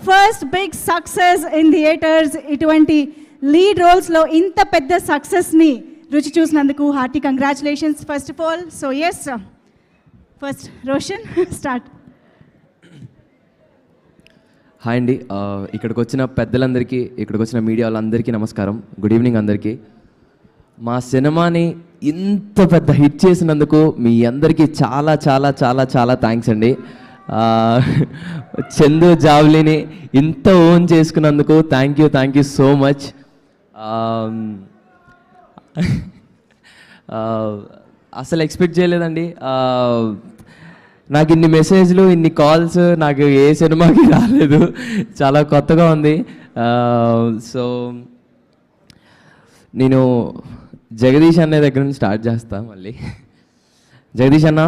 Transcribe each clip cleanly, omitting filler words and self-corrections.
First big success in theatres. ఇటువంటి lead రోల్స్లో ఇంత పెద్ద సక్సెస్ని రుచి చూసినందుకు hearty congratulations first of all. So yes, first Roshan start. Hi అండి, ఇక్కడికి వచ్చిన పెద్దలందరికీ, ఇక్కడికి వచ్చిన మీడియా వాళ్ళందరికీ నమస్కారం. గుడ్ ఈవినింగ్ అందరికీ. మా సినిమాని ఇంత పెద్ద హిట్ చేసినందుకు మీ అందరికీ చాలా చాలా చాలా చాలా థ్యాంక్స్ అండి. చందు జావ్లీని ఇంత ఓన్ చేసుకున్నందుకు థ్యాంక్ యూ సో మచ్. అసలు ఎక్స్పెక్ట్ చేయలేదండి. నాకు ఇన్ని మెసేజ్లు, ఇన్ని కాల్స్ నాకు ఏ సినిమాకి రాలేదు. చాలా కొత్తగా ఉంది. సో నేను జగదీష్ అనే దగ్గర నుంచి స్టార్ట్ చేస్తా. మళ్ళీ జగదీష్ అన్న,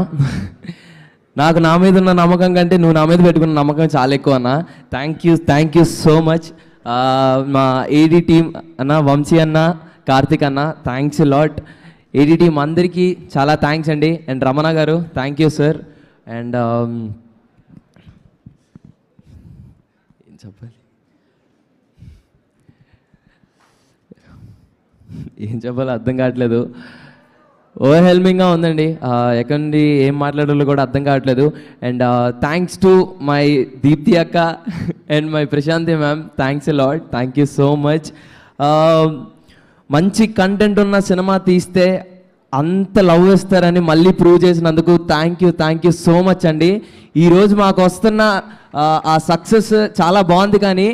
నాకు నా మీద ఉన్న నమ్మకం కంటే నువ్వు నా మీద పెట్టుకున్న నమ్మకం చాలా ఎక్కువ అన్న. Thank you so much. మా ఏడీ టీమ్ అన్న, వంశీ అన్న, కార్తిక్ అన్న, థ్యాంక్స్ లాట్. ఏడీ టీమ్ అందరికీ చాలా థ్యాంక్స్ అండి. అండ్ రమణ గారు, థ్యాంక్ యూ సార్. అండ్ ఏం చెప్పాలి, అర్థం కావట్లేదు. ఓవర్హెల్మింగ్గా ఉందండి. ఎక్కడి నుండి ఏం మాట్లాడాలో కూడా అర్థం కావట్లేదు. And thanks to my Deepthi అక్క and my Prashanthi ma'am, thanks lot. Thank you so much. మంచి కంటెంట్ ఉన్న సినిమా తీస్తే అంత లవ్ ఇస్తారని మళ్ళీ ప్రూవ్ చేసినందుకు థ్యాంక్ యూ సో మచ్ అండి. ఈరోజు మాకు వస్తున్న ఆ సక్సెస్ చాలా బాగుంది, కానీ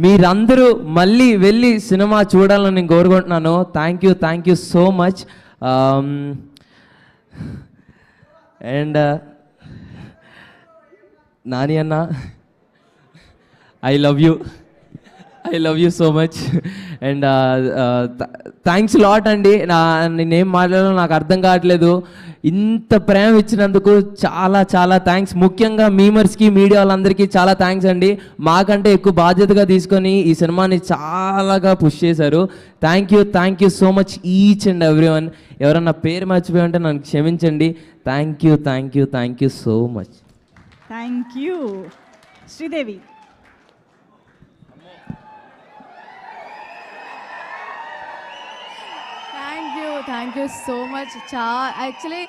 మీరందరూ మళ్ళీ వెళ్ళి సినిమా చూడాలని నేను కోరుకుంటున్నాను. Thank you so much. And Nani అన్న, I love you so much. And thanks lot అండి. నేనేం మాట్లాడాలో నాకు అర్థం కావట్లేదు. ఇంత ప్రేమ ఇచ్చినందుకు చాలా చాలా థ్యాంక్స్. ముఖ్యంగా మీమర్స్కి, మీడియా వాళ్ళందరికీ చాలా థ్యాంక్స్ అండి. మాకంటే ఎక్కువ బాధ్యతగా తీసుకొని ఈ సినిమాని చాలాగా పుష్ చేశారు. Thank you so much each and every one. ఎవరన్నా పేరు మర్చిపోయి ఉంటే నన్ను క్షమించండి. Thank you so much. Thank you. Sridevi. Thank you so much. Actually